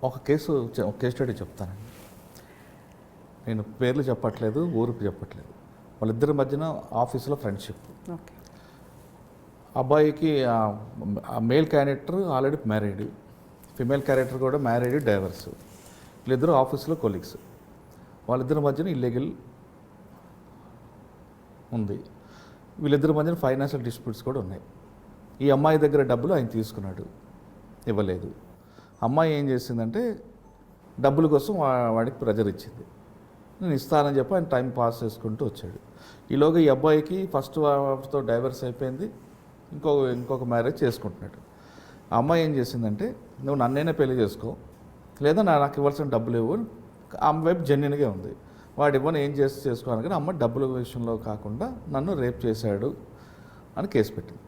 ఒక case study చెప్తానండి. నేను పేర్లు చెప్పట్లేదు, ఊరికి చెప్పట్లేదు. వాళ్ళిద్దరి మధ్యన ఆఫీసులో ఫ్రెండ్షిప్. ఓకే. అబ్బాయికి male character already married, female character కూడా మ్యారీడ్, డైవర్స్. వీళ్ళిద్దరూ ఆఫీస్లో కొలీగ్స్. వాళ్ళిద్దరి మధ్యన ఇల్లీగల్ ఉంది. వీళ్ళిద్దరి మధ్యన ఫైనాన్షియల్ డిస్ప్యూట్స్ కూడా ఉన్నాయి. ఈ అమ్మాయి దగ్గర డబ్బులు ఆయన తీసుకున్నాడు, ఇవ్వలేదు. అమ్మాయి ఏం చేసిందంటే డబ్బుల కోసం వాడికి ప్రెజర్ ఇచ్చింది. నేను ఇస్తానని చెప్పి ఆయన టైం పాస్ చేసుకుంటూ వచ్చాడు. ఈలోగా ఈ అబ్బాయికి ఫస్ట్ వాటితో డైవర్స్ అయిపోయింది, ఇంకొక మ్యారేజ్ చేసుకుంటున్నాడు. ఆ అమ్మాయి ఏం చేసిందంటే నువ్వు నన్నైనా పెళ్లి చేసుకో, లేదా నాకు ఇవ్వాల్సిన డబ్బులు ఇవ్వు. ఆమె వైపు జెన్యున్గా ఉంది. వాడు ఇవ్వని ఏం చేసుకోవాలి, కానీ అమ్మ డబ్బుల విషయంలో కాకుండా నన్ను రేప్ చేశాడు అని కేసు పెట్టింది.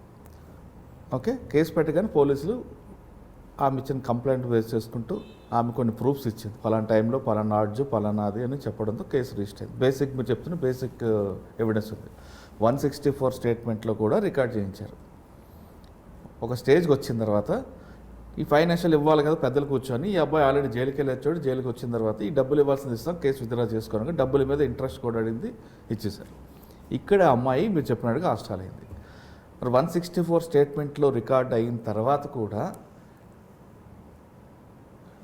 ఓకే, కేసు పెట్టగానే పోలీసులు ఆమె ఇచ్చిన కంప్లైంట్ బేస్ చేసుకుంటూ ఆమె కొన్ని ప్రూఫ్స్ ఇచ్చింది. పలానా టైంలో పలానా ఆర్జు పలానాది అని చెప్పడంతో కేసు రిజిస్టర్ అయింది. బేసిక్ మీరు చెప్తున్న బేసిక్ ఎవిడెన్స్ ఉంది. 164 స్టేట్మెంట్లో కూడా రికార్డ్ చేయించారు. ఒక స్టేజ్కి వచ్చిన తర్వాత ఈ ఫైనాన్షియల్ ఇవ్వాలి కదా పెద్దలు కూర్చొని, ఈ అబ్బాయి ఆల్రెడీ జైలుకి వెళ్ళి వచ్చాడు. జైలుకి వచ్చిన తర్వాత ఈ డబ్బులు ఇవ్వాల్సింది ఇస్తాం, కేసు విత్డ్రా చేసుకోవడానికి డబ్బుల మీద ఇంట్రెస్ట్ కూడా అడిగింది, ఇచ్చేశారు. ఇక్కడ అమ్మాయి మీరు చెప్పినట్టుగా హాస్టల్ అయింది. మరి 164 స్టేట్మెంట్లో రికార్డ్ అయిన తర్వాత కూడా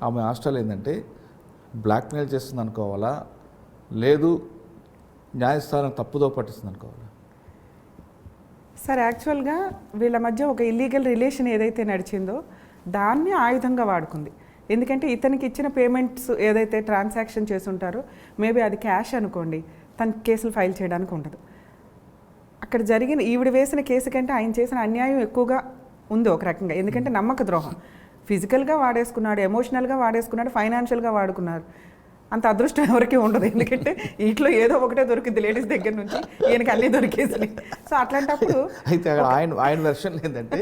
ఆమె హాస్టల్ ఏంటంటే బ్లాక్మెయిల్ చేస్తుంది అనుకోవాలా, లేదు న్యాయస్థానం తప్పుదో పట్టిస్తుంది అనుకోవాలా? సార్, యాక్చువల్గా వీళ్ళ మధ్య ఒక ఇల్లీగల్ రిలేషన్ ఏదైతే నడిచిందో దాన్ని ఆయుధంగా వాడుకుంది. ఎందుకంటే ఇతనికి ఇచ్చిన పేమెంట్స్ ఏదైతే ట్రాన్సాక్షన్ చేసుంటారో మేబీ అది క్యాష్ అనుకోండి, తన కేసులు ఫైల్ చేయడానికి ఉండదు. అక్కడ జరిగిన ఈవిడ వేసిన కేసు కంటే ఆయన చేసిన అన్యాయం ఎక్కువగా ఉంది ఒక రకంగా. ఎందుకంటే నమ్మక ద్రోహం. ఫిజికల్గా వాడేసుకున్నాడు, ఎమోషనల్గా వాడేసుకున్నాడు, ఫైనాన్షియల్గా వాడుకున్నారు. అంత అదృష్టం ఎవరికి ఉండదు. ఎందుకంటే ఇంట్లో ఏదో ఒకటే దొరికింది లేడీస్ దగ్గర నుంచి, ఈయనకి అన్నీ దొరికేసి. సో అట్లాంటప్పుడు అయితే ఆయన వెర్షన్ ఏంటంటే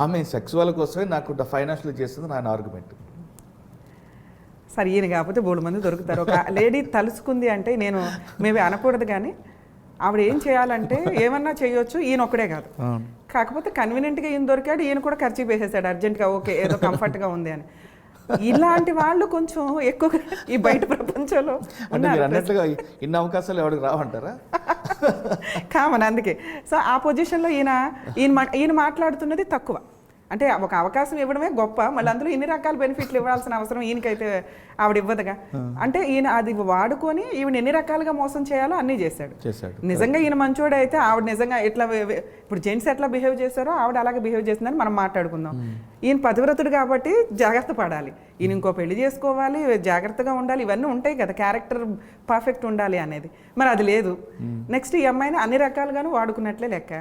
ఆమె సెక్సువల్ కోసమే నాకు ఫైనాన్షియల్ చేస్తుంది ఆయన ఆర్గ్యుమెంట్. సరే, ఈయన కాకపోతే 3 మంది దొరుకుతారు. ఒక లేడీ తలుసుకుంది అంటే నేను మేబీ అనకూడదు, కానీ ఆవిడ ఏం చేయాలంటే ఏమన్నా చేయొచ్చు, ఈయన ఒక్కడే కాదు. కాకపోతే కన్వీనియంట్గా ఈయన దొరికాడు, ఈయన కూడా ఖర్చు వేసేసాడు అర్జెంట్గా, ఓకే ఏదో కంఫర్ట్గా ఉంది అని. ఇలాంటి వాళ్ళు కొంచెం ఎక్కువగా ఈ బయట ప్రపంచంలో అన్నట్లుగా ఇన్ని అవకాశాలు ఎవరికి రావంటారా? కామన్. అందుకే సో ఆ పొజిషన్లో ఈయన మాట్లాడుతున్నది తక్కువ. అంటే ఒక అవకాశం ఇవ్వడమే గొప్ప, మళ్ళీ అందులో ఇన్ని రకాల బెనిఫిట్లు ఇవ్వాల్సిన అవసరం ఈయనకైతే ఆవిడ ఇవ్వదుగా. అంటే ఈయన అది వాడుకొని ఈవిడ ఎన్ని రకాలుగా మోసం చేయాలో అన్నీ చేశాడు. నిజంగా ఈయన మంచోడు అయితే ఆవిడ నిజంగా ఎట్లా ఇప్పుడు జెంట్స్ ఎట్లా బిహేవ్ చేశారో ఆవిడ అలాగే బిహేవ్ చేసిందని మనం మాట్లాడుకుందాం. ఈయన పతివ్రతుడు కాబట్టి జాగ్రత్త పడాలి, ఈయన ఇంకో పెళ్లి చేసుకోవాలి, జాగ్రత్తగా ఉండాలి, ఇవన్నీ ఉంటాయి కదా, క్యారెక్టర్ పర్ఫెక్ట్ ఉండాలి అనేది. మరి అది లేదు. నెక్స్ట్ ఈ అమ్మాయిని అన్ని రకాలుగాను వాడుకున్నట్లే లెక్క.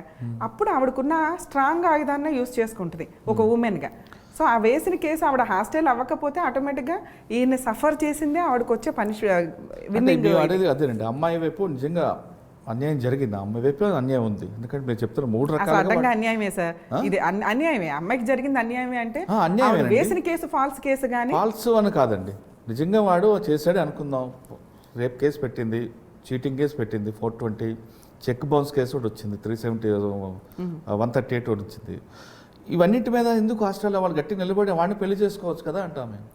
అప్పుడు ఆవిడకున్న స్ట్రాంగ్ ఆయుధాన్ని యూజ్ చేసుకుంటుంది ఒక ఉమెన్గా. సో ఆ వేసిన కేసు ఆవిడ హాస్టల్ అవ్వకపోతే ఆటోమేటిక్గా ఈయన్ని సఫర్ చేసిందే ఆవిడకి వచ్చే అదేనండి. అమ్మాయి వైపు నిజంగా అన్యాయం జరిగింది, అమ్మాయి వైపు అన్యాయం ఉంది. ఎందుకంటే మీరు చెప్తున్న 3 రకాలుగా అన్యాయమే సార్, ఇది అన్యాయమే. అమ్మాయికి జరిగింది అన్యాయమే. అంటే వేసిన కేసు ఫాల్స్ కేసు, కానీ ఫాల్స్ అని కాదండి, నిజంగా వాడు చేశాడు అనుకుందాం. రేప్ కేసు పెట్టింది, చీటింగ్ కేసు పెట్టింది 420, చెక్ బౌన్స్ కేసు ఒకటి వచ్చింది 370, 138 ఒకటి వచ్చింది. ఇవన్నిటి మీద ఎందుకు హాస్టల్లో వాళ్ళు గట్టి నిలబడి వాడిని పెళ్లి చేసుకోవచ్చు కదా అంటాం మేము.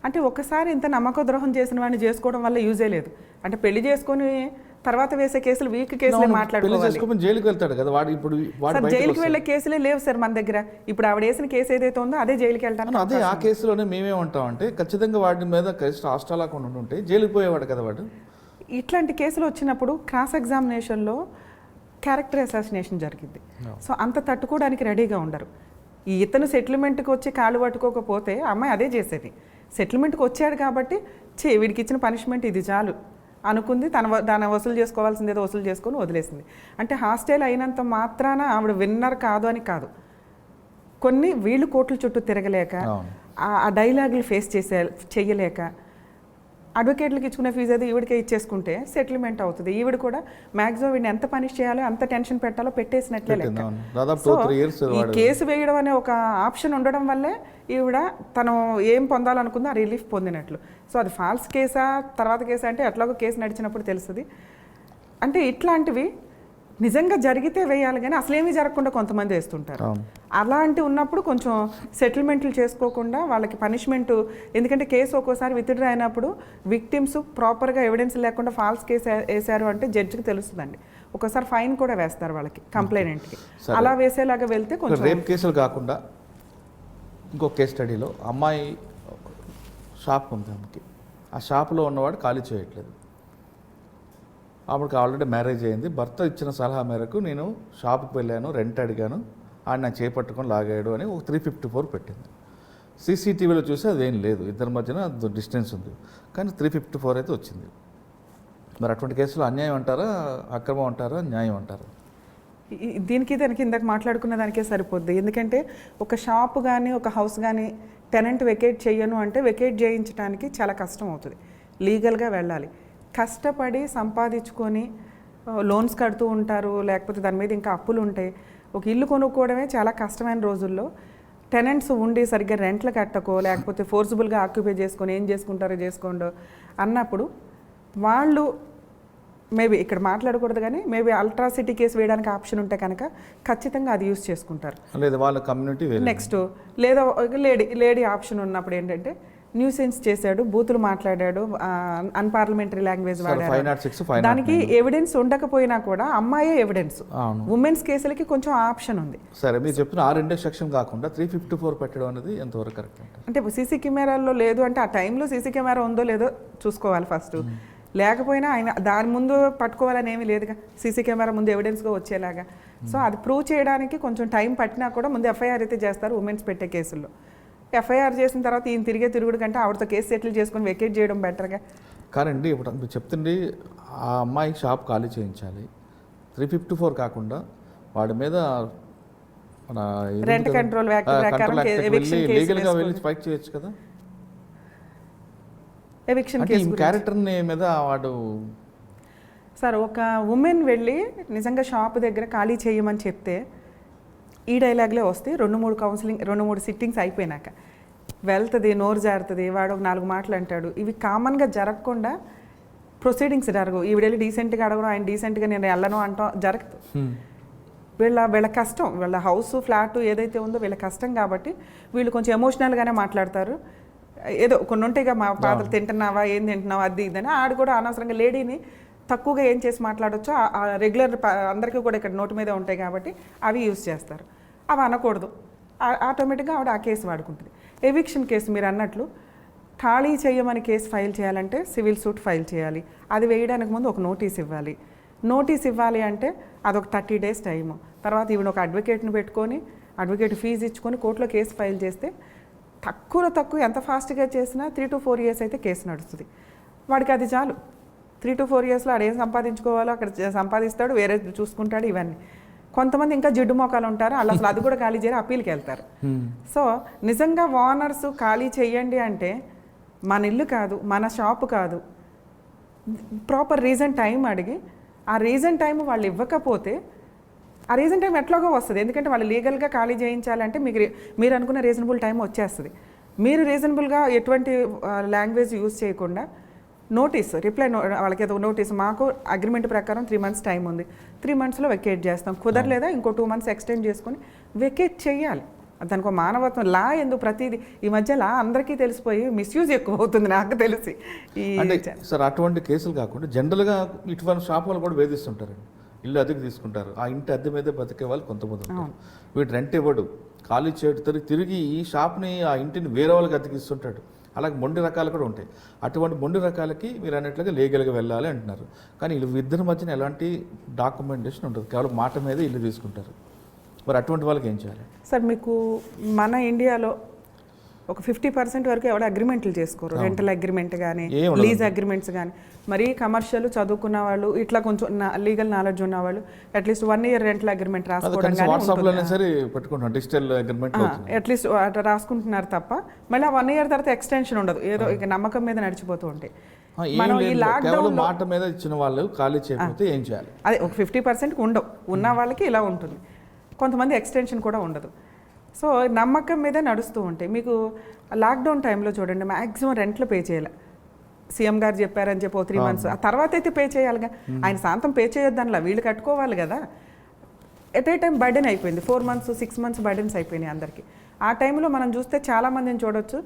అంటే ఒక్కసారి ఇంత నమ్మక ద్రోహం చేసిన వాడిని చేసుకోవడం వల్ల యూజే లేదు. అంటే పెళ్లి చేసుకొని తర్వాత వేసే కేసులు వీక్ కేసులే మాట్లాడుకోవాలి. జైలుకి వెళ్తాడు కదా వాడు. ఇప్పుడు జైలుకి వెళ్ళే కేసులే లేవు సార్ మన దగ్గర. ఇప్పుడు ఆవిడ వేసిన కేసు ఏదైతే ఉందో అదే జైలుకి వెళ్తాను. అదే ఆ కేసులోనే మేమేమంటామంటే ఖచ్చితంగా వాడి మీద హాస్టల్ అకౌంట్ ఉంటే జైలుకి పోయేవాడు కదా వాడు. ఇట్లాంటి కేసులు వచ్చినప్పుడు క్రాస్ ఎగ్జామినేషన్లో క్యారెక్టర్ అసాసినేషన్ జరిగింది. సో అంత తట్టుకోవడానికి రెడీగా ఉండరు. ఈ ఇతను సెటిల్మెంట్కి వచ్చి కాళ్ళు పట్టుకోకపోతే అమ్మాయి అదే చేసేది. సెటిల్మెంట్కి వచ్చాడు కాబట్టి వీడికి ఇచ్చిన పనిష్మెంట్ ఇది చాలు అనుకుంది. దాన్ని వసూలు చేసుకోవాల్సింది ఏదో వసూలు చేసుకొని వదిలేసింది. అంటే హాస్టల్ అయినంత మాత్రాన ఆవిడ విన్నర్ కాదు అని కాదు. కొన్ని వీళ్ళు కోర్టుల చుట్టూ తిరగలేక, ఆ డైలాగులు ఫేస్ చెయ్యలేక, అడ్వకేట్లకు ఇచ్చుకునే ఫీజు అది ఈవిడికే ఇచ్చేసుకుంటే సెటిల్మెంట్ అవుతుంది. ఈవిడ కూడా మ్యాక్సిమం వీడిని ఎంత పనిష్ చేయాలో అంత టెన్షన్ పెట్టాలో పెట్టేసినట్లే లెక్క. సో ఈ కేసు వేయడం అనే ఒక ఆప్షన్ ఉండడం వల్లే ఈవిడ తను ఏం పొందాలనుకుందో ఆ రిలీఫ్ పొందినట్లు. సో అది ఫాల్స్ కేసా తర్వాత కేసా అంటే ఎట్లాగో కేసు నడిచినప్పుడు తెలుస్తుంది. అంటే ఇట్లాంటివి నిజంగా జరిగితే వేయాలి కానీ అసలేమీ జరగకుండా కొంతమంది వేస్తుంటారు. అవును. అలాంటి ఉన్నప్పుడు కొంచెం సెటిల్మెంట్లు చేసుకోకుండా వాళ్ళకి పనిష్మెంట్, ఎందుకంటే కేసు ఒక్కోసారి విత్డ్రా అయినప్పుడు విక్టిమ్స్ ప్రాపర్గా ఎవిడెన్స్ లేకుండా ఫాల్స్ కేసు వేశారు అంటే జడ్జికి తెలుస్తుందండి. ఒక్కోసారి ఫైన్ కూడా వేస్తారు వాళ్ళకి కంప్లైనెంట్కి. అలా వేసేలాగా వెళ్తే కొంచెం. రేప్ కేసులు కాకుండా ఇంకో కేస్ స్టడీలో అమ్మాయి షాప్ ఉంది, ఆమెకి ఆ షాప్లో ఉన్నవాడు ఖాళీ చేయట్లేదు. ఆవిడకి ఆల్రెడీ మ్యారేజ్ అయింది. భర్త ఇచ్చిన సలహా మేరకు నేను షాప్కి వెళ్ళాను, రెంట్ అడిగాను, ఆయన నా చేపట్టుకొని లాగాడు అని ఒక 354 పెట్టింది. సీసీటీవీలో చూసి అదేం లేదు, ఇద్దరి మధ్యన డిస్టెన్స్ ఉంది, కానీ 354 అయితే వచ్చింది. మరి అటువంటి కేసులో అన్యాయం అంటారా, అక్రమం అంటారా, న్యాయం అంటారా? దీనికి దానికి ఇందాక మాట్లాడుకున్న దానికే సరిపోద్ది. ఎందుకంటే ఒక షాప్ కానీ ఒక హౌస్ కానీ టెనెంట్ వెకేట్ చేయను అంటే వెకేట్ చేయించడానికి చాలా కష్టం అవుతుంది. లీగల్గా వెళ్ళాలి, కష్టపడి సంపాదించుకొని లోన్స్ కడుతూ ఉంటారు, లేకపోతే దాని మీద ఇంకా అప్పులు ఉంటాయి. ఒక ఇల్లు కొనుక్కోవడమే చాలా కష్టమైన రోజుల్లో టెనెంట్స్ ఉండి సరిగ్గా రెంట్లు కట్టకో, లేకపోతే ఫోర్సిబుల్గా ఆక్యుపై చేసుకొని ఏం చేసుకుంటారో చేసుకోండో అన్నప్పుడు వాళ్ళు మేబీ ఇక్కడ మాట్లాడకూడదు కానీ మేబీ అల్ట్రాసిటీ కేసు వేయడానికి ఆప్షన్ ఉంటే కనుక ఖచ్చితంగా అది యూస్ చేసుకుంటారు. లేదా వాళ్ళ కమ్యూనిటీ. నెక్స్ట్ లేదా లేడీ ఆప్షన్ ఉన్నప్పుడు ఏంటంటే న్యూసెన్స్ చేశాడు, బూతులు మాట్లాడాడు, అన్పార్లమెంటరీ లాంగ్వేజ్ వాడాడు, దానికి ఎవిడెన్స్ ఉండకపోయినా కూడా అమ్మాయే ఎవిడెన్స్. ఉమెన్స్ కేసులకి కొంచెం ఆప్షన్ ఉంది. సరే, మీరు చెప్పిన ఆ రెండో సెక్షన్ కాకుండా 354 పెట్టడం అనేది ఎంతవరకు కరెక్ట్ అంటే సీసీ కెమెరాల్లో లేదు అంటే ఆ టైంలో సీసీ కెమెరా ఉందో లేదో చూసుకోవాలి ఫస్ట్. లేకపోయినా ఆయన దాని ముందు పట్టుకోవాలని ఏమీ లేదుగా, సీసీ కెమెరా ముందు ఎవిడెన్స్గా వచ్చేలాగా. సో అది ప్రూవ్ చేయడానికి కొంచెం టైం పట్టినా కూడా ముందు ఎఫ్ఐఆర్ అయితే చేస్తారు ఉమెన్స్ పెట్టే కేసుల్లో. ఎఫ్ఐఆర్ చేసిన తర్వాత ఈయన తిరుగుడు కంటే ఆవిడతో కేసు సెటిల్ చేసుకొని వెకేట్ చేయడం బెటర్గా. కానండి, ఇప్పుడు మీరు చెప్తుండే ఆ అమ్మాయి షాప్ ఖాళీ చేయించాలి, 354 కాకుండా వాడి మీద మన రెంట్ కంట్రోల్ యాక్ట్ ప్రకారం లీగల్గా వెళ్ళి ఫైట్ చేయొచ్చు కదా. ఎవిక్షన్ కేసు క్యారెక్టర్ మీద వాడు సార్ ఒక ఉమెన్ వెళ్ళి నిజంగా షాప్ దగ్గర ఖాళీ చేయమని చెప్తే ఈ డైలాగ్లే వస్తాయి. 2-3 సిట్టింగ్స్ అయిపోయినాక వెళ్తుంది, నోరు జారుతుంది, వాడు ఒక 4 మాటలు అంటాడు. ఇవి కామన్గా జరగకుండా ప్రొసీడింగ్స్ జరగవు. ఈవిడెళ్ళి డీసెంట్గా అడగడం, ఆయన డీసెంట్గా నేను వెళ్ళను అంటాం జరగదు. వీళ్ళ కష్టం, వీళ్ళ హౌస్ ఫ్లాట్ ఏదైతే ఉందో వీళ్ళ కష్టం కాబట్టి వీళ్ళు కొంచెం ఎమోషనల్గానే మాట్లాడతారు. ఏదో కొన్ని ఉంటాయిగా, మా పాత్రలు తింటున్నావా, ఏం తింటున్నావా, అది ఇదని. ఆడు కూడా అనవసరంగా లేడీని తక్కువగా ఏం చేసి మాట్లాడొచ్చో రెగ్యులర్ అందరికీ కూడా ఇక్కడ నోటు మీద ఉంటాయి కాబట్టి అవి యూజ్ చేస్తారు. అవి అనకూడదు, ఆటోమేటిక్గా ఆవిడ ఆ కేసు వాడుకుంటుంది. ఎవిక్షన్ కేసు మీరు అన్నట్లు ఖాళీ చేయమని కేసు ఫైల్ చేయాలంటే సివిల్ సూట్ ఫైల్ చేయాలి. అది వేయడానికి ముందు ఒక నోటీస్ ఇవ్వాలి. నోటీస్ ఇవ్వాలి అంటే అదొక 30 days టైము. తర్వాత ఈవిడ ఒక అడ్వకేట్ని పెట్టుకొని అడ్వకేట్ ఫీజు ఇచ్చుకొని కోర్టులో కేసు ఫైల్ చేస్తే తక్కువ ఎంత ఫాస్ట్గా చేసినా 3 to 4 years అయితే కేసు నడుస్తుంది. వాడికి అది చాలు. 3 to 4 yearsలో ఆడేం సంపాదించుకోవాలో అక్కడ సంపాదిస్తాడు, వేరే చూసుకుంటాడు. ఇవన్నీ కొంతమంది ఇంకా జిడ్డు మోకాలు ఉంటారు, అలా అసలు అది కూడా ఖాళీ చేయరు, అప్పీల్కి వెళ్తారు. సో నిజంగా ఓనర్స్ ఖాళీ చెయ్యండి అంటే మన ఇల్లు కాదు, మన షాపు కాదు, ప్రాపర్ రీజన్ టైం అడిగి ఆ రీజన్ టైం వాళ్ళు ఇవ్వకపోతే ఆ రీజన్ టైం ఎట్లాగో వస్తుంది. ఎందుకంటే వాళ్ళు లీగల్గా ఖాళీ చేయించాలంటే మీరు అనుకున్న రీజనబుల్ టైం వచ్చేస్తుంది. మీరు రీజనబుల్గా ఎటువంటి లాంగ్వేజ్ యూజ్ చేయకుండా నోటీస్ వాళ్ళకి ఏదో నోటీస్, మాకు అగ్రిమెంట్ ప్రకారం 3 months టైం ఉంది, 3 monthsలో వెకేట్ చేస్తాం, కుదరలేదా ఇంకో 2 months ఎక్స్టెండ్ చేసుకొని వెకేట్ చేయాలి. దానికి ఒక మానవత్వం. లా ఎందుకు ప్రతిదీ ఈ మధ్య లా అందరికీ తెలిసిపోయి మిస్యూజ్ ఎక్కువ అవుతుంది నాకు తెలిసి. సార్ అటువంటి కేసులు కాకుండా జనరల్గా ఇటువంటి షాప్ వాళ్ళు కూడా వేధిస్తుంటారండి. ఇల్లు అద్దెకి తీసుకుంటారు, ఆ ఇంటి అద్దె మీదే బతికే వాళ్ళు కొంతమంది ఉంటారు. వీడు రెంట్ ఇవ్వడు, ఖాళీ చేయడు, తిరిగి ఈ షాప్ని ఆ ఇంటిని వేరే వాళ్ళకి అద్దెకిస్తుంటాడు. అలాగే మొండి రకాలు కూడా ఉంటాయి. అటువంటి మొండి రకాలకి మీరు అన్నట్లుగా లీగల్గా వెళ్ళాలి అంటున్నారు. కానీ ఇద్దరి మధ్యన ఎలాంటి డాక్యుమెంటేషన్ ఉంటుంది, కేవలం మాట మీద ఇల్లు తీసుకుంటారు. మరి అటువంటి వాళ్ళకి ఏం చేయాలి సార్? మీకు మన ఇండియాలో ఒక 50% వరకు ఎవరు అగ్రిమెంట్లు చేసుకోరు. రెంటల్ అగ్రిమెంట్ కానీ లీజ్ అగ్రిమెంట్స్ కానీ. మరి కమర్షియల్ చదువుకున్న వాళ్ళు, ఇట్లా కొంచెం లీగల్ నాలెడ్జ్ ఉన్న వాళ్ళు అట్లీస్ట్ 1 year రెంటల్ అగ్రిమెంట్ రాసుకోవడం అట్లీస్ట్ అట్లా రాసుకుంటున్నారు తప్ప మళ్ళీ 1 year తర్వాత ఎక్స్టెన్షన్ ఉండదు. ఏదో ఇక నమ్మకం మీద నడిచిపోతూ ఉంటాయి. మనం ఈ లాక్డౌన్ మాట మీద ఇచ్చిన వాళ్ళు ఖాళీ చేయకపోతే ఏం చేయాలి? అదే ఒక 50% ఉండవు, ఉన్న వాళ్ళకి ఇలా ఉంటుంది. కొంతమంది ఎక్స్టెన్షన్ కూడా ఉండదు. సో నమ్మకం మీద నడుస్తూ ఉంటాయి. మీకు లాక్డౌన్ టైంలో చూడండి, మ్యాక్సిమం రెంట్లు పే చేయాలి. సీఎం గారు చెప్పారని చెప్పి 3 months ఆ తర్వాత అయితే పే చేయాలిగా. ఆయన శాంతం పే చేయొద్దనిలా, వీళ్ళు కట్టుకోవాలి కదా. ఎట్ ఏ టైం బర్డెన్ అయిపోయింది, 4 months 6 months బర్డెన్స్ అయిపోయినాయి అందరికీ. ఆ టైంలో మనం చూస్తే చాలామందిని చూడొచ్చు,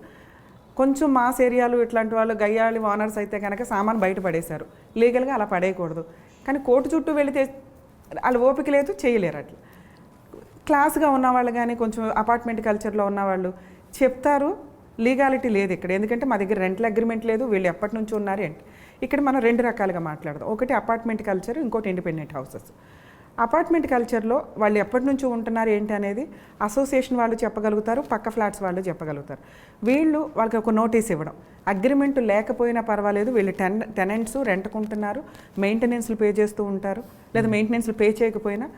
కొంచెం మాస్ ఏరియాలు ఇట్లాంటి వాళ్ళు గయ్యాళి ఓనర్స్ అయితే కనుక సామాన్ బయట పడేశారు. లీగల్గా అలా పడేయకూడదు, కానీ కోర్టు చుట్టూ వెళితే వాళ్ళు ఓపిక లేదు, చేయలేరు. అట్లా క్లాస్గా ఉన్నవాళ్ళు కానీ కొంచెం అపార్ట్మెంట్ కల్చర్లో ఉన్నవాళ్ళు చెప్తారు, లీగాలిటీ లేదు ఇక్కడ. ఎందుకంటే మా దగ్గర రెంటల్ అగ్రిమెంట్ లేదు, వీళ్ళు ఎప్పటి నుంచి ఉన్నారు ఏంటి. ఇక్కడ మనం 2 రకాలుగా మాట్లాడదాం. ఒకటి అపార్ట్మెంట్ కల్చర్, ఇంకోటి ఇండిపెండెంట్ హౌసెస్. అపార్ట్మెంట్ కల్చర్లో వాళ్ళు ఎప్పటి నుంచి ఉంటున్నారు ఏంటి అనేది అసోసియేషన్ వాళ్ళు చెప్పగలుగుతారు, పక్క ఫ్లాట్స్ వాళ్ళు చెప్పగలుగుతారు. వాళ్ళకి ఒక నోటీస్ ఇవ్వడం, అగ్రిమెంట్ లేకపోయినా పర్వాలేదు, వీళ్ళు టెనెంట్స్ రెంట్కుంటున్నారు, మెయింటెనెన్స్లు పే చేస్తూ ఉంటారు, లేదా మెయింటెనెన్స్లు పే చేయకపోయినా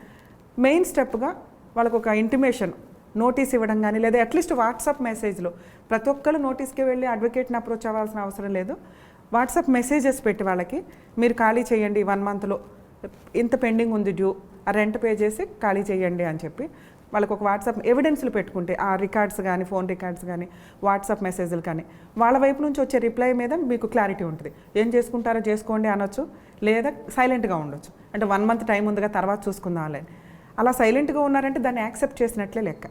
మెయిన్ స్టెప్గా వాళ్ళకు ఒక ఇంటిమేషన్ నోటీస్ ఇవ్వడం కానీ, లేదా అట్లీస్ట్ వాట్సాప్ మెసేజ్లో ప్రతి ఒక్కరు నోటీస్కి వెళ్ళి అడ్వకేట్ని అప్రోచ్ అవ్వాల్సిన అవసరం లేదు. వాట్సాప్ మెసేజెస్ పెట్టి వాళ్ళకి మీరు ఖాళీ చేయండి 1 monthలో, ఇంత పెండింగ్ ఉంది డ్యూ, ఆ రెంట్ పే చేసి ఖాళీ చేయండి అని చెప్పి వాళ్ళకు ఒక వాట్సాప్ ఎవిడెన్స్లు పెట్టుకుంటే, ఆ రికార్డ్స్ కానీ, ఫోన్ రికార్డ్స్ కానీ, వాట్సాప్ మెసేజ్లు కానీ, వాళ్ళ వైపు నుంచి వచ్చే రిప్లై మీద మీకు క్లారిటీ ఉంటుంది. ఏం చేసుకుంటారో చేసుకోండి అనొచ్చు, లేదా సైలెంట్గా ఉండొచ్చు. అంటే 1 month టైం ఉందిగా తర్వాత చూసుకుందాంలే. అలా సైలెంట్గా ఉన్నారంటే దాన్ని యాక్సెప్ట్ చేసినట్లే లెక్క.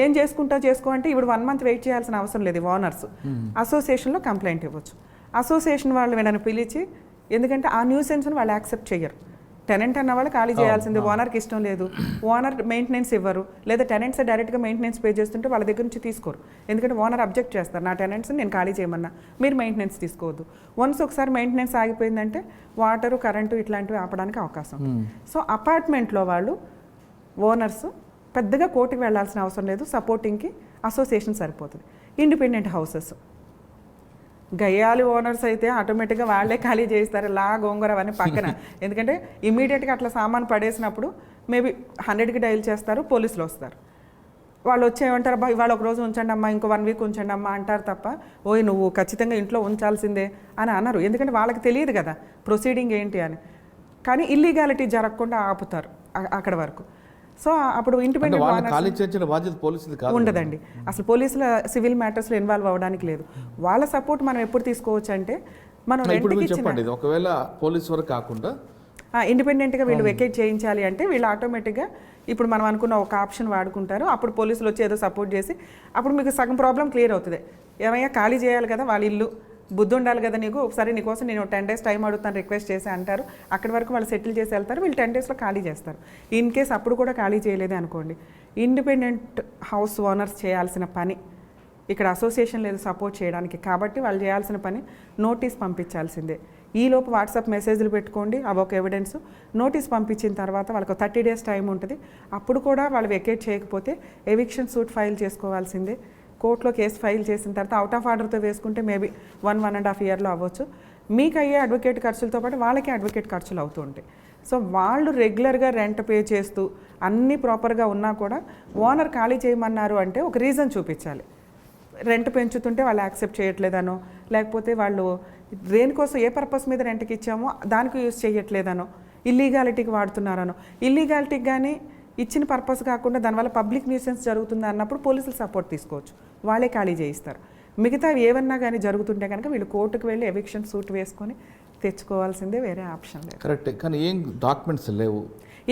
ఏం చేసుకుంటా చేసుకో అంటే ఇప్పుడు 1 month వెయిట్ చేయాల్సిన అవసరం లేదు. ఓనర్స్ అసోసియేషన్లో కంప్లైంట్ ఇవ్వచ్చు. అసోసియేషన్ వాళ్ళు వీళ్ళని పిలిచి, ఎందుకంటే ఆ న్యూసెన్స్ని వాళ్ళు యాక్సెప్ట్ చేయరు. టెనెంట్ అన్న వాళ్ళు ఖాళీ చేయాల్సింది, ఓనర్కి ఇష్టం లేదు, ఓనర్ మెయింటెనెన్స్ ఇవ్వరు, లేదా టెనెంట్స్ డైరెక్ట్గా మెయింటెనెన్స్ పే చేస్తుంటే వాళ్ళ దగ్గర నుంచి తీసుకోరు. ఎందుకంటే ఓనర్ అబ్జెక్ట్ చేస్తారు, నా టెనెంట్స్ని నేను ఖాళీ చేయమన్నా, మీరు మెయింటెనెన్స్ తీసుకోవద్దు. వన్స్ ఒకసారి మెయింటెనెన్స్ ఆగిపోయిందంటే వాటరు, కరెంటు ఇట్లాంటివి ఆపడానికి అవకాశం. సో అపార్ట్మెంట్లో వాళ్ళు ఓనర్స్ పెద్దగా కోర్టుకి వెళ్ళాల్సిన అవసరం లేదు, సపోర్టింగ్కి అసోసియేషన్ సరిపోతుంది. ఇండిపెండెంట్ హౌసెస్ గయ్యాలి ఓనర్స్ అయితే ఆటోమేటిక్గా వాళ్ళే ఖాళీ చేస్తారు, గోంగూర అవన్నీ పక్కన. ఎందుకంటే ఇమీడియట్గా అట్లా సామాన్ పడేసినప్పుడు మేబీ 100కి డైల్ చేస్తారు, పోలీసులు వస్తారు. వాళ్ళు వచ్చేమంటారు, అబ్బా ఇవాళ ఒక రోజు ఉంచండి అమ్మా, ఇంకో 1 week ఉంచండి అమ్మా అంటారు తప్ప, ఓయ్ నువ్వు ఖచ్చితంగా ఇంట్లో ఉంచాల్సిందే అని అనరు. ఎందుకంటే వాళ్ళకి తెలియదు కదా ప్రొసీడింగ్ ఏంటి అని. కానీ ఇల్లీగాలిటీ జరగకుండా ఆపుతారు అక్కడ వరకు. సో అప్పుడు ఇండిపెండెంట్ ఉండదండి. అసలు పోలీసుల సివిల్ మ్యాటర్స్లో ఇన్వాల్వ్ అవ్వడానికి లేదు. వాళ్ళ సపోర్ట్ మనం ఎప్పుడు తీసుకోవచ్చు అంటే, మనం ఒకవేళ పోలీసు వరకు కాకుండా ఇండిపెండెంట్గా వీళ్ళు వెకేట్ చేయించాలి అంటే వీళ్ళు ఆటోమేటిక్గా ఇప్పుడు మనం అనుకున్న ఒక ఆప్షన్ వాడుకుంటారు. అప్పుడు పోలీసులు వచ్చి ఏదో సపోర్ట్ చేసి అప్పుడు మీకు సగం ప్రాబ్లం క్లియర్ అవుతుంది. ఏమయ్యా ఖాళీ చేయాలి కదా, వాళ్ళ ఇల్లు, బుద్ధి ఉండాలి కదా నీకు, ఒకసారి నీకోసం నేను 10 days టైం అడుగుతాను రిక్వెస్ట్ చేసి అంటారు. అక్కడి వరకు వాళ్ళు సెటిల్ చేసి వెళ్తారు, వీళ్ళు 10 daysలో ఖాళీ చేస్తారు. ఇన్ కేస్ అప్పుడు కూడా ఖాళీ చేయలేదే అనుకోండి, ఇండిపెండెంట్ హౌస్ ఓనర్స్ చేయాల్సిన పని, ఇక్కడ అసోసియేషన్ లేదు సపోర్ట్ చేయడానికి కాబట్టి వాళ్ళు చేయాల్సిన పని నోటీస్ పంపించాల్సిందే. ఈలోపు వాట్సాప్ మెసేజ్లు పెట్టుకోండి, అవి ఒక ఎవిడెన్స్. నోటీస్ పంపించిన తర్వాత వాళ్ళకు 30 days టైం ఉంటుంది. అప్పుడు కూడా వాళ్ళు వెకేట్ చేయకపోతే ఎవిక్షన్ సూట్ ఫైల్ చేసుకోవాల్సిందే. కోర్టులో కేసు ఫైల్ చేసిన తర్వాత అవుట్ ఆఫ్ ఆర్డర్తో వేసుకుంటే మేబీ 1.5 yearలో అవ్వచ్చు. మీకు అయ్యే అడ్వకేట్ ఖర్చులతో పాటు వాళ్ళకి అడ్వకేట్ ఖర్చులు అవుతూ ఉంటాయి. సో వాళ్ళు రెగ్యులర్గా రెంట్ పే చేస్తూ అన్నీ ప్రాపర్గా ఉన్నా కూడా ఓనర్ ఖాళీ చేయమన్నారు అంటే ఒక రీజన్ చూపించాలి. రెంట్ పెంచుతుంటే వాళ్ళు యాక్సెప్ట్ చేయట్లేదనో, లేకపోతే వాళ్ళు దేనికోసం ఏ పర్పస్ మీద రెంట్కి ఇచ్చామో దానికి యూజ్ చేయట్లేదనో, ఇల్లీగాలిటీకి వాడుతున్నారనో. ఇల్లీగాలిటీకి కానీ ఇచ్చిన పర్పస్ కాకుండా దానివల్ల పబ్లిక్ న్యూసెన్స్ జరుగుతుంది అన్నప్పుడు పోలీసులు సపోర్ట్ తీసుకోవచ్చు, వాళ్ళే ఖాళీ చేయిస్తారు. మిగతా ఏమన్నా కానీ జరుగుతుంటే కనుక వీళ్ళు కోర్టుకు వెళ్ళి ఎవిక్షన్ సూట్ వేసుకొని తెచ్చుకోవాల్సిందే, వేరే ఆప్షన్ లేదు. కరెక్ట్. కానీ ఏం డాక్యుమెంట్స్ లేవు,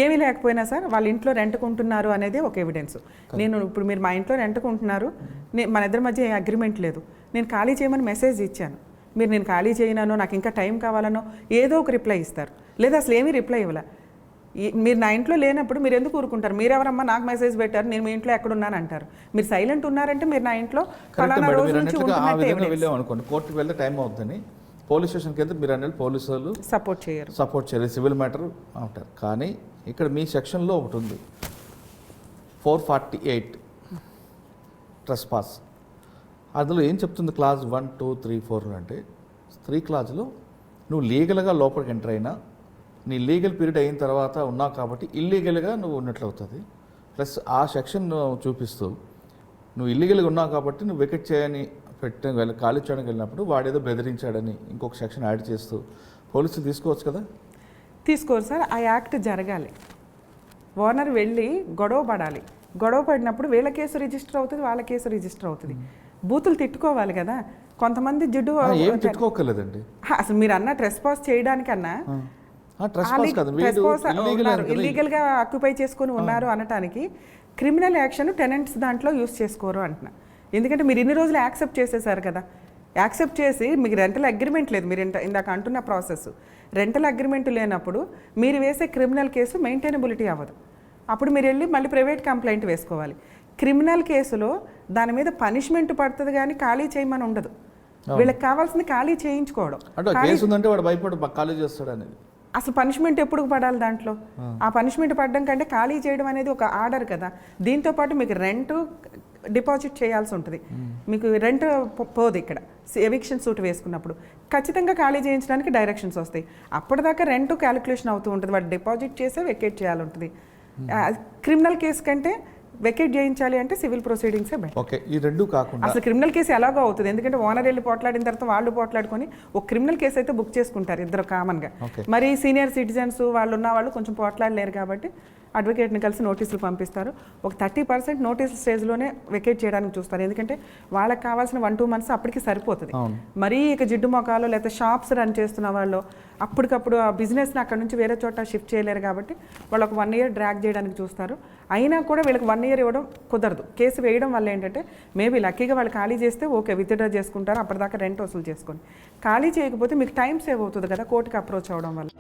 ఏమీ లేకపోయినా సార్ వాళ్ళ ఇంట్లో రెంట్కుంటున్నారు అనేది ఒక ఎవిడెన్స్. నేను ఇప్పుడు మీరు మా ఇంట్లో రెంట్కుంటున్నారు, మన ఇద్దరి మధ్య ఏ అగ్రిమెంట్ లేదు, నేను ఖాళీ చేయమని మెసేజ్ ఇచ్చాను, మీరు నేను ఖాళీ చేయనో నాకు ఇంకా టైం కావాలనో ఏదో ఒక రిప్లై ఇస్తారు, లేదా అసలు ఏమీ రిప్లై ఇవ్వలే. మీరు నా ఇంట్లో లేనప్పుడు మీరు ఎందుకు ఊరుకుంటారు? మీరెవరమ్మా నాకు మెసేజ్ పెట్టారు, నేను మీ ఇంట్లో ఎక్కడున్నాను అంటారు. మీరు సైలెంట్ ఉన్నారంటే మీరు నా ఇంట్లో ఫలానా రోజు నుంచి అనుకోండి, కోర్టుకు వెళ్తే టైం అవుతుందని పోలీస్ స్టేషన్కి వెళ్తే మీరు అనేది పోలీసులు సపోర్ట్ చేయరు, సివిల్ మ్యాటర్ అంటారు. కానీ ఇక్కడ మీ సెక్షన్లో ఒకటి ఉంది 448 ట్రెస్పాస్. అందులో ఏం చెప్తుంది క్లాజ్ 1, 2, 3, 4 అంటే 3 clauseలో నువ్వు లీగల్గా లోపలికి ఎంటర్ అయినా నీ లీగల్ పీరియడ్ అయిన తర్వాత ఉన్నావు కాబట్టి ఇల్లీగల్గా నువ్వు ఉన్నట్లు అవుతుంది. ప్లస్ ఆ సెక్షన్ చూపిస్తూ నువ్వు ఇల్లీగల్గా ఉన్నావు కాబట్టి నువ్వు వికెట్ చేయని ఖాళీ చేయడానికి వెళ్ళినప్పుడు వాడేదో బెదిరించాడని ఇంకొక సెక్షన్ యాడ్ చేస్తూ పోలీసులు తీసుకోవచ్చు కదా? తీసుకోరు సార్. ఆ యాక్ట్ జరగాలి, ఓనర్ వెళ్ళి గొడవ పడాలి. గొడవ పడినప్పుడు వీళ్ళ కేసు రిజిస్టర్ అవుతుంది, వాళ్ళ కేసు రిజిస్టర్ అవుతుంది. బూతులు తిట్టుకోవాలి కదా. కొంతమంది జిడ్డు ఏం తిట్టుకోకలేదండి. అసలు మీరు అన్న ట్రెస్ పాస్ చేయడానికన్నా ఇల్లీగల్ గా ఆక్యుపై చేసుకుని ఉన్నారు అనటానికి క్రిమినల్ యాక్షన్ టెనెంట్స్ దాంట్లో యూస్ చేసుకోరు అంటున్నా. ఎందుకంటే మీరు ఇన్ని రోజులు యాక్సెప్ట్ చేసేసారు కదా. యాక్సెప్ట్ చేసి మీకు రెంటల్ అగ్రిమెంట్ లేదు, మీరు ఇందాక అంటున్న ప్రాసెస్ రెంటల్ అగ్రిమెంట్ లేనప్పుడు మీరు వేసే క్రిమినల్ కేసు మెయింటైనబిలిటీ అవ్వదు. అప్పుడు మీరు వెళ్ళి మళ్ళీ ప్రైవేట్ కంప్లైంట్ వేసుకోవాలి. క్రిమినల్ కేసులో దాని మీద పనిష్మెంట్ పడుతుంది కానీ ఖాళీ చేయమని ఉండదు. వీళ్ళకి కావాల్సింది ఖాళీ చేయించుకోవడం. వాడు భయపడి ఖాళీ చేస్తాడు అనేది. అసలు పనిష్మెంట్ ఎప్పుడు పడాలి దాంట్లో? ఆ పనిష్మెంట్ పడడం కంటే ఖాళీ చేయడం అనేది ఒక ఆర్డర్ కదా. దీంతో పాటు మీకు రెంట్ డిపాజిట్ చేయాల్సి ఉంటుంది. మీకు రెంట్ పోదు. ఇక్కడ ఎవిక్షన్ సూట్ వేసుకున్నప్పుడు ఖచ్చితంగా ఖాళీ చేయించడానికి డైరెక్షన్స్ వస్తాయి. అప్పటిదాకా రెంట్ క్యాలిక్యులేషన్ అవుతూ ఉంటుంది. వాడు డిపాజిట్ చేసే వెకేట్ చేయాలి ఉంటుంది. క్రిమినల్ కేసు కంటే వెకేట్ చేయించాలి అంటే సివిల్ ప్రొసీడింగ్సే బెటర్. ఓకే, ఈ రెండు కాకుండా అసలు క్రిమినల్ కేసు ఎలాగో అవుతుంది. ఎందుకంటే ఓనర్ వెళ్ళి పోట్లాడిన తర్వాత వాళ్ళు పోట్లాడుకొని ఒక క్రిమినల్ కేసు అయితే బుక్ చేసుకుంటారు ఇద్దరు కామన్గా. మరి సీనియర్ సిటిజన్స్ వాళ్ళు ఉన్న వాళ్ళు కొంచెం పోట్లాడలేరు కాబట్టి అడ్వకేట్ని కలిసి నోటీసులు పంపిస్తారు. ఒక 30% నోటీసుల స్టేజ్లోనే వెకేట్ చేయడానికి చూస్తారు. ఎందుకంటే వాళ్ళకి కావాల్సిన 1-2 months అప్పటికి సరిపోతుంది. మరీ ఇక జిడ్డు మొఖాలు లేకపోతే షాప్స్ రన్ చేస్తున్న వాళ్ళు అప్పటికప్పుడు ఆ బిజినెస్ని అక్కడ నుంచి వేరే చోట షిఫ్ట్ చేయలేరు కాబట్టి వాళ్ళు ఒక 1 year డ్రాగ్ చేయడానికి చూస్తారు. అయినా కూడా వీళ్ళకి 1 year ఇవ్వడం కుదరదు. కేసు వేయడం వల్ల ఏంటంటే మేబీ లక్కీగా వాళ్ళు ఖాళీ చేస్తే ఓకే విత్డ్రా చేసుకుంటారు, అప్పటిదాకా రెంట్ వసూలు చేసుకొని. ఖాళీ చేయకపోతే మీకు టైం సేవ్ అవుతుంది కదా కోర్టుకి అప్రోచ్ అవ్వడం వల్ల.